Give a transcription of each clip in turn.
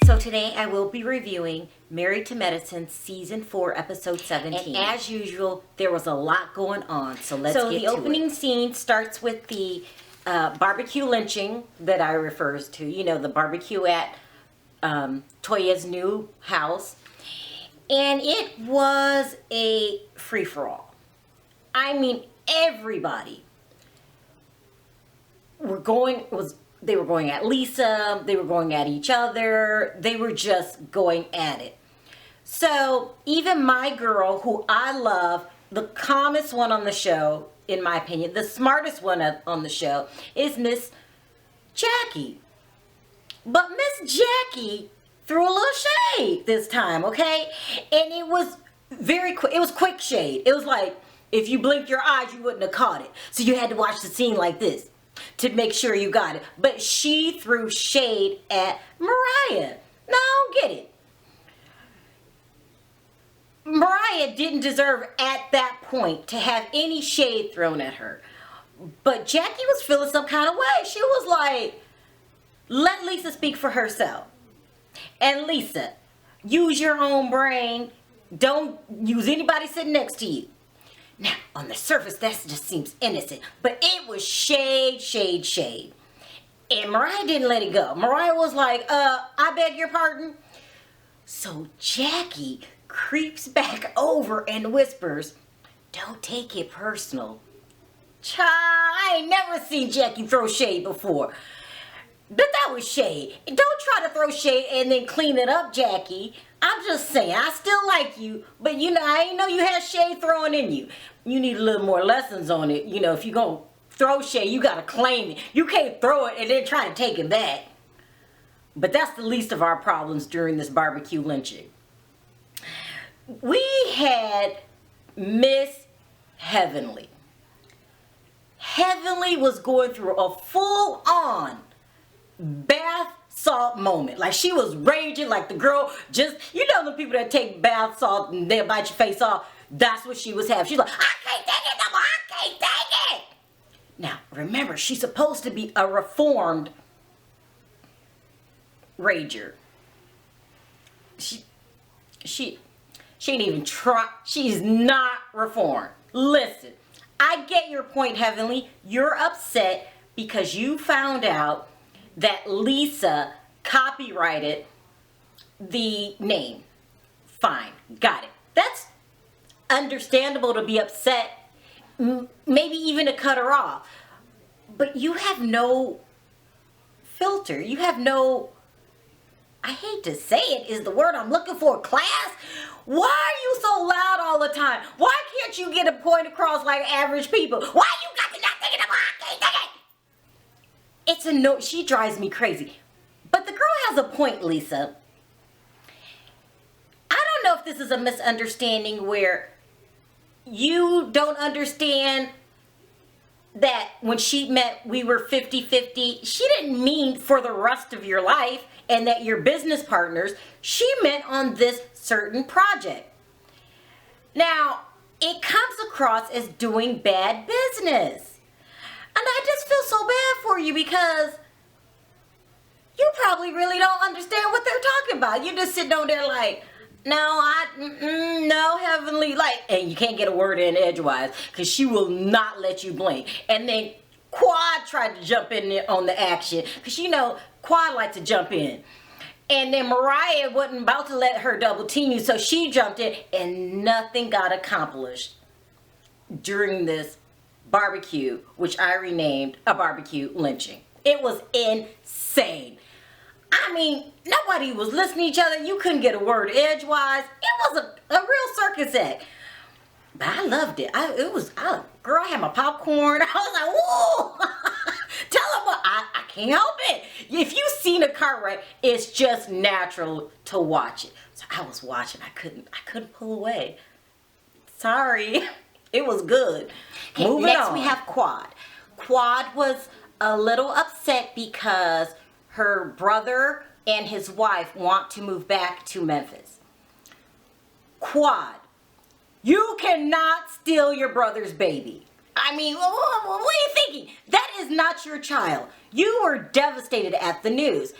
So today I will be reviewing Married to Medicine Season 4, Episode 17. And as usual, there was a lot going on, so let's get to it. So the opening scene starts with the barbecue lynching that I refers to. You know, the barbecue at Toya's new house. And it was a free-for-all. I mean, everybody they were going at Lisa, they were going at each other, they were just going at it. So even my girl, who I love, the calmest one on the show, in my opinion, the smartest one on the show, is Miss Jackie. But Miss Jackie threw a little shade this time, okay? And it was very quick. It was quick shade. It was like, if you blinked your eyes, you wouldn't have caught it. So you had to watch the scene like this to make sure you got it. But she threw shade at Mariah. Now, I don't get it. Mariah didn't deserve at that point to have any shade thrown at her. But Jackie was feeling some kind of way. She was like, let Lisa speak for herself. And Lisa, use your own brain. Don't use anybody sitting next to you. Now, on the surface, that just seems innocent. But it was shade, shade, shade. And Mariah didn't let it go. Mariah was like, I beg your pardon. So Jackie creeps back over and whispers, don't take it personal. Child, I ain't never seen Jackie throw shade before. But that was shade. Don't try to throw shade and then clean it up, Jackie. I'm just saying, I still like you, but you know, I ain't know you had shade thrown in you. You need a little more lessons on it. You know, if you're going to throw shade, you got to claim it. You can't throw it and then try to take it back. But that's the least of our problems during this barbecue lynching. We had Miss Heavenly. Heavenly was going through a full-on bath salt moment. Like, she was raging, like the girl just, you know, the people that take bath salt and they'll bite your face off. That's what she was having. She's like, I can't take it no more. I can't take it. Now, remember, she's supposed to be a reformed rager. She ain't even try. She's not reformed. Listen, I get your point, Heavenly. You're upset because you found out that Lisa copyrighted the name. Fine, got it. That's understandable to be upset, maybe even to cut her off. But you have no filter. You have no, I hate to say it, is the word I'm looking for, class. Why are you so loud all the time? Why can't you get a point across like average people? Why you got to not take it? I can't take it. It's a no. She drives me crazy. But the girl has a point, Lisa. I don't know if this is a misunderstanding where you don't understand that when she meant we were 50-50, she didn't mean for the rest of your life and that you're business partners. She meant on this certain project. Now, it comes across as doing bad business. And I just feel so bad for you because you probably really don't understand what they're talking about. You're just sitting over there like, no, Heavenly, like, and you can't get a word in edgewise because she will not let you blink. And then Quad tried to jump in there on the action because, you know, Quad liked to jump in. And then Mariah wasn't about to let her double team you, so she jumped in and nothing got accomplished during this barbecue, which I renamed a barbecue lynching. It was insane. I mean, nobody was listening to each other. You couldn't get a word edgewise. It was a real circus act. But I loved it. Girl, I had my popcorn. I was like, whoa. Tell them what, I can't help it. If you've seen a car wreck, it's just natural to watch it. So I was watching. I couldn't pull away. Sorry. It was good. Okay, next we have Quad. Quad was a little upset because her brother and his wife want to move back to Memphis. Quad, you cannot steal your brother's baby. I mean, what are you thinking? That is not your child. You were devastated at the news.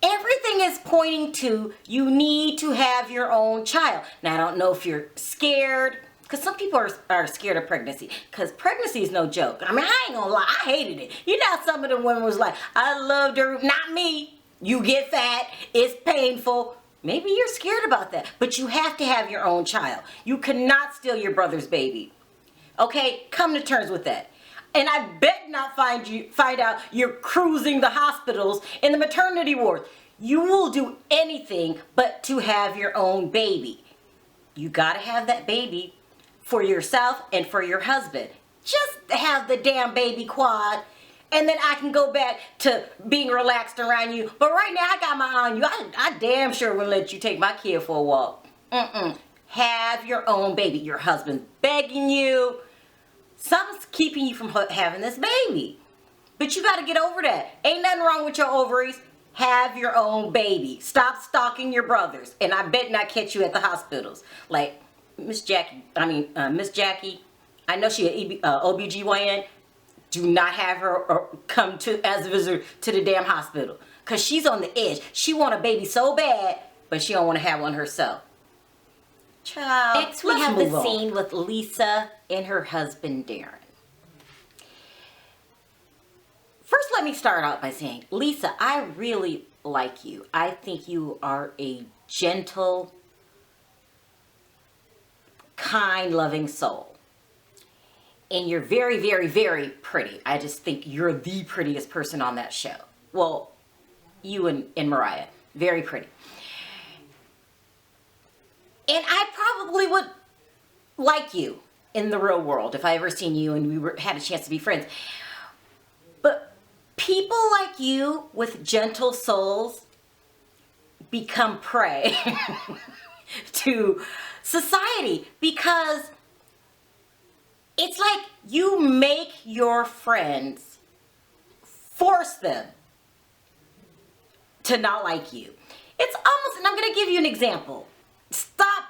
everything is pointing to you need to have your own child. Now, I don't know if you're scared, because some people are scared of pregnancy, because pregnancy is no joke. I mean, I ain't gonna lie, I hated it. You know, some of the women was like, I loved her. Not me. You get fat, it's painful. Maybe you're scared about that, but you have to have your own child. You cannot steal your brother's baby. Okay, come to terms with that. And I bet not find out you're cruising the hospitals in the maternity wards. You will do anything but to have your own baby. You gotta have that baby for yourself and for your husband. Just have the damn baby, Quad. And then I can go back to being relaxed around you. But right now I got my eye on you. I damn sure will let you take my kid for a walk. Have your own baby. Your husband's begging you. Something's keeping you from having this baby. But you got to get over that. Ain't nothing wrong with your ovaries. Have your own baby. Stop stalking your brothers. And I bet not catch you at the hospitals. Like Miss Jackie, I know she an OBGYN. Do not have her come as a visitor to the damn hospital. Because she's on the edge. She want a baby so bad, but she don't want to have one herself. Child, next we have the scene with Lisa and her husband, Darren. First, let me start out by saying, Lisa, I really like you. I think you are a gentle, kind, loving soul. And you're very, very, very pretty. I just think you're the prettiest person on that show. Well, you and Mariah. Very pretty. And I probably would like you in the real world if I ever seen you and we had a chance to be friends. But people like you with gentle souls become prey to society, because it's like you make your friends force them to not like you. It's almost, and I'm going to give you an example. Stop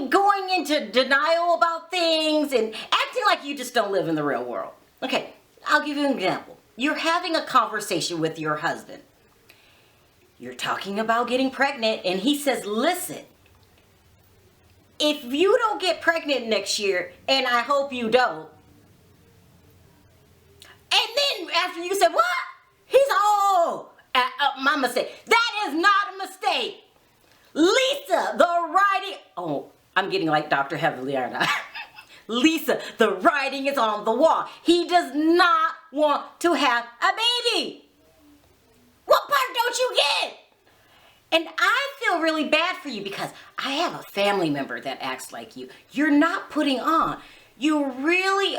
going into denial about things and acting like you just don't live in the real world. Okay, I'll give you an example. You're having a conversation with your husband. You're talking about getting pregnant, and he says, listen, if you don't get pregnant next year, and I hope you don't, and then after you say, what? He's, my mistake. That is not a mistake. Lisa, the writing, I'm getting like Dr. Heavenly, aren't I? Lisa, the writing is on the wall. He does not want to have a baby. What part don't you get? And I feel really bad for you because I have a family member that acts like you. You're not putting on. You really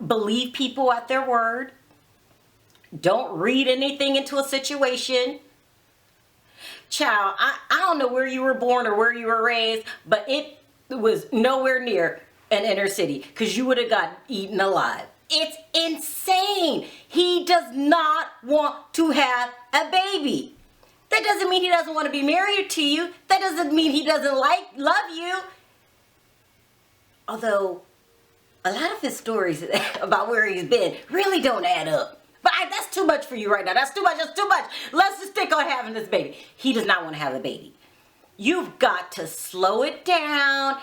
believe people at their word. Don't read anything into a situation. Child, I don't know where you were born or where you were raised, but it was nowhere near an inner city, because you would have gotten eaten alive. It's insane. He does not want to have a baby. That doesn't mean he doesn't want to be married to you. That doesn't mean he doesn't love you. Although, a lot of his stories about where he's been really don't add up. But that's too much for you right now. That's too much. That's too much. Let's just stick on having this baby. He does not want to have a baby. You've got to slow it down.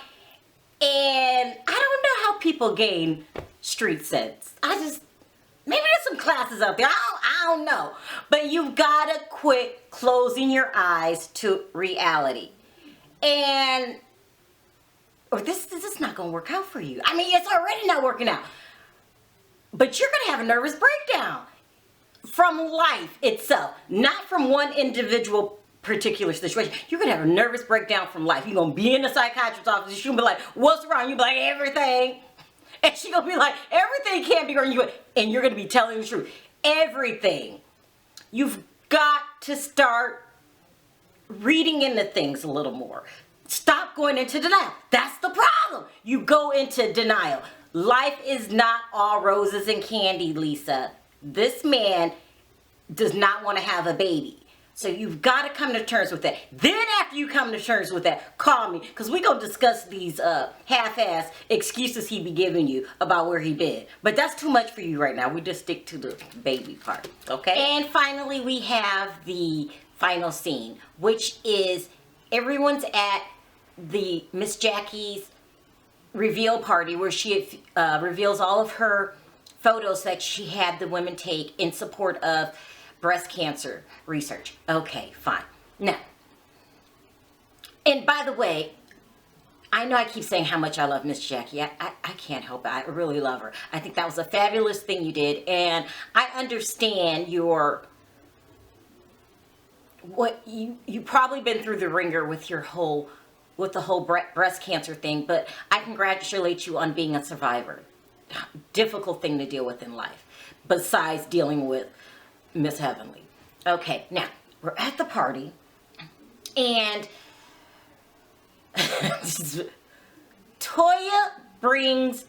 And I don't know how people gain street sense. Maybe there's some classes out there. I don't know. But you've got to quit closing your eyes to reality. And, or this is not going to work out for you. I mean, it's already not working out. But you're going to have a nervous breakdown from life itself, not from one individual particular situation. You're going to have a nervous breakdown from life. You're going to be in the psychiatrist's office. She's going to be like, what's wrong? You'll be like, everything. And she's going to be like, everything can't be wrong. And you're going to be telling the truth. Everything. You've got to start reading into things a little more. Stop going into denial. That's the problem. You go into denial. Life is not all roses and candy, Lisa. This man does not want to have a baby. So you've got to come to terms with that. Then after you come to terms with that, call me, because we're going to discuss these half-ass excuses he be giving you about where he been. But that's too much for you right now. We just stick to the baby part, okay? And finally, we have the final scene, which is everyone's at the Miss Jackie's reveal party, where she reveals all of her photos that she had the women take in support of breast cancer research. Okay, fine. Now, and by the way, I know I keep saying how much I love Miss Jackie. I can't help it. I really love her. I think that was a fabulous thing you did, and I understand what you probably been through the ringer with the whole breast cancer thing, but I congratulate you on being a survivor. Difficult thing to deal with in life, besides dealing with Miss Heavenly. Okay, now we're at the party, and Toya brings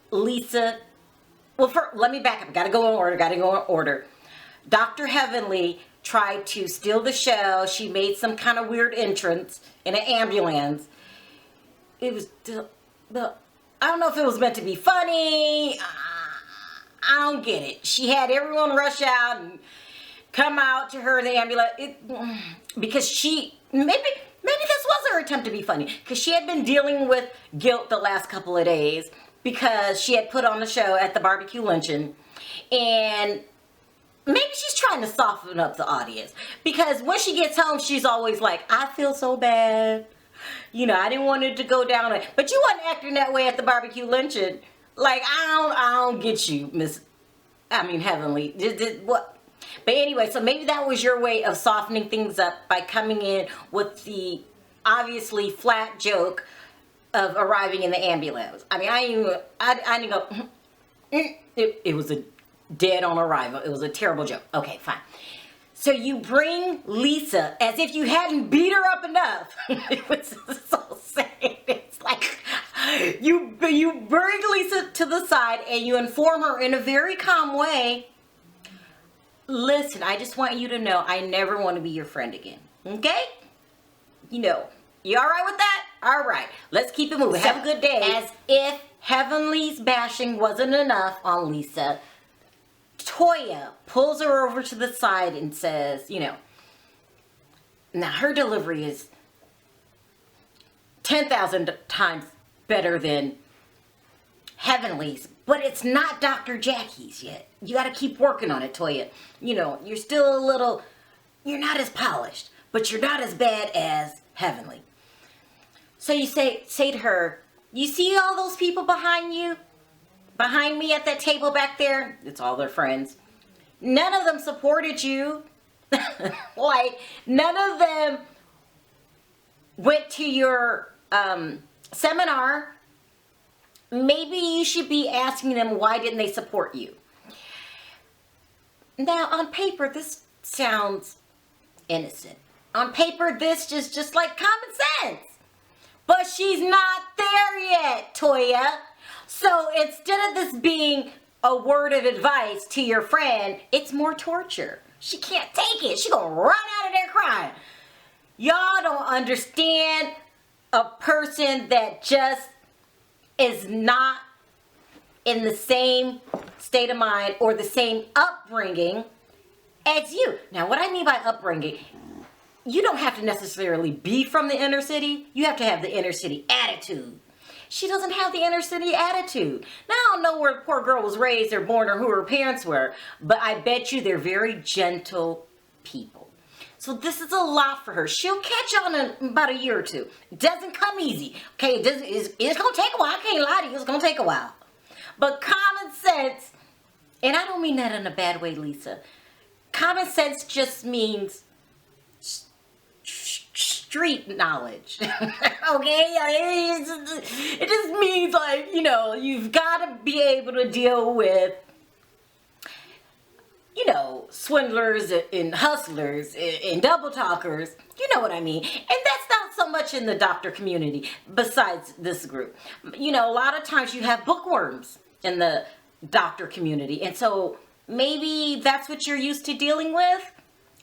Lisa. Well, let me back up. Gotta go in order. Dr. Heavenly tried to steal the show. She made some kind of weird entrance in an ambulance. It was I don't know if it was meant to be funny. I don't get it. She had everyone rush out and come out to her in the ambulance because maybe this was her attempt to be funny, because she had been dealing with guilt the last couple of days because she had put on the show at the barbecue luncheon, and maybe she's trying to soften up the audience, because when she gets home, she's always like, I feel so bad. You know, I didn't want it to go down. But you wasn't acting that way at the barbecue luncheon. Like, I don't get you, Heavenly. What? But anyway, so maybe that was your way of softening things up by coming in with the obviously flat joke of arriving in the ambulance. I mean, I didn't go, it was a dead on arrival. It was a terrible joke. Okay, fine. So you bring Lisa as if you hadn't beat her up enough. It was so sad. It's like you bring Lisa to the side and you inform her in a very calm way. Listen, I just want you to know I never want to be your friend again. Okay? You know, you all right with that? All right. Let's keep it moving. Have a good day. As if Heavenly's bashing wasn't enough on Lisa, Toya pulls her over to the side and says, now her delivery is 10,000 times better than Heavenly's, but it's not Dr. Jackie's yet. You got to keep working on it, Toya. You're still you're not as polished, but you're not as bad as Heavenly. So you say to her, you see all those people behind you? Behind me at that table back there? It's all their friends. None of them supported you. Like, none of them went to your seminar. Maybe you should be asking them, why didn't they support you? Now, on paper, this sounds innocent. On paper, this is just like common sense. But she's not there yet, Toya. So instead of this being a word of advice to your friend, it's more torture. She can't take it. She gonna run out of there crying. Y'all don't understand a person that just is not in the same state of mind or the same upbringing as you. Now, what I mean by upbringing, you don't have to necessarily be from the inner city. You have to have the inner city attitude. She doesn't have the inner city attitude. Now, I don't know where the poor girl was raised or born or who her parents were, but I bet you they're very gentle people. So this is a lot for her. She'll catch on in about a year or two. It doesn't come easy. Okay, it's going to take a while. I can't lie to you. It's going to take a while. But common sense, and I don't mean that in a bad way, Lisa. Common sense just means street knowledge. Okay? It just means, like, you've got to be able to deal with, swindlers and hustlers and double talkers. You know what I mean? And that's not so much in the doctor community besides this group. A lot of times you have bookworms in the doctor community. And so maybe that's what you're used to dealing with.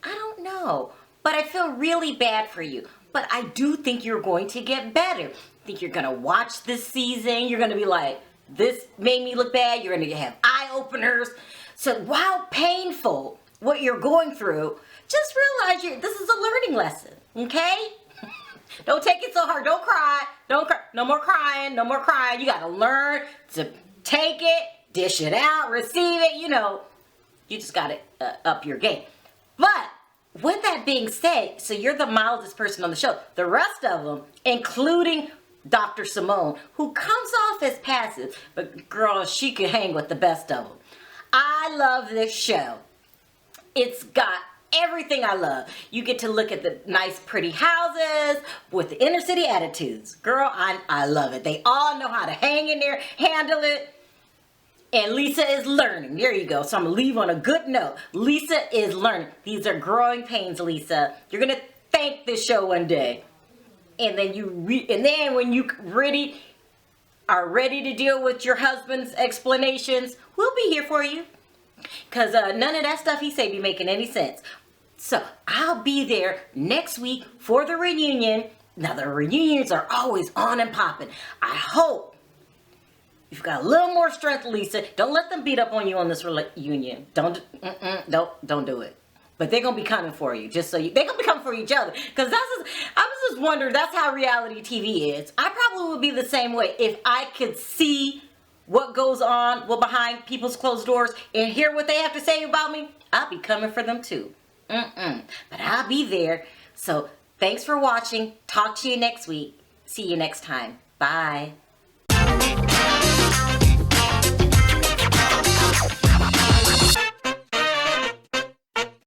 I don't know. but I feel really bad for you. But I do think you're going to get better. I think you're going to watch this season. You're going to be like, this made me look bad. You're going to have eye openers. So while painful, what you're going through, just realize this is a learning lesson, okay? Don't take it so hard. Don't cry. Don't cry. No more crying. No more crying. You got to learn to take it, dish it out, receive it. You know, you just got to up your game. But with that being said, so you're the mildest person on the show. The rest of them, including Dr. Simone, who comes off as passive, but girl, she can hang with the best of them. I love this show. It's got everything I love. You get to look at the nice, pretty houses with the inner city attitudes. Girl, I love it. They all know how to hang in there, handle it. And Lisa is learning. There you go. So I'm going to leave on a good note. Lisa is learning. These are growing pains, Lisa. You're going to thank this show one day. And then when you are ready to deal with your husband's explanations, we'll be here for you. Because none of that stuff he say be making any sense. So I'll be there next week for the reunion. Now the reunions are always on and popping. I hope you've got a little more strength, Lisa. Don't let them beat up on you on this reunion. Don't do it. But they're gonna be coming for you, they're gonna be coming for each other. Because I was just wondering, that's how reality TV is. I probably would be the same way if I could see what goes on, behind people's closed doors, and hear what they have to say about me. I'll be coming for them too. But I'll be there. So thanks for watching. Talk to you next week. See you next time. Bye.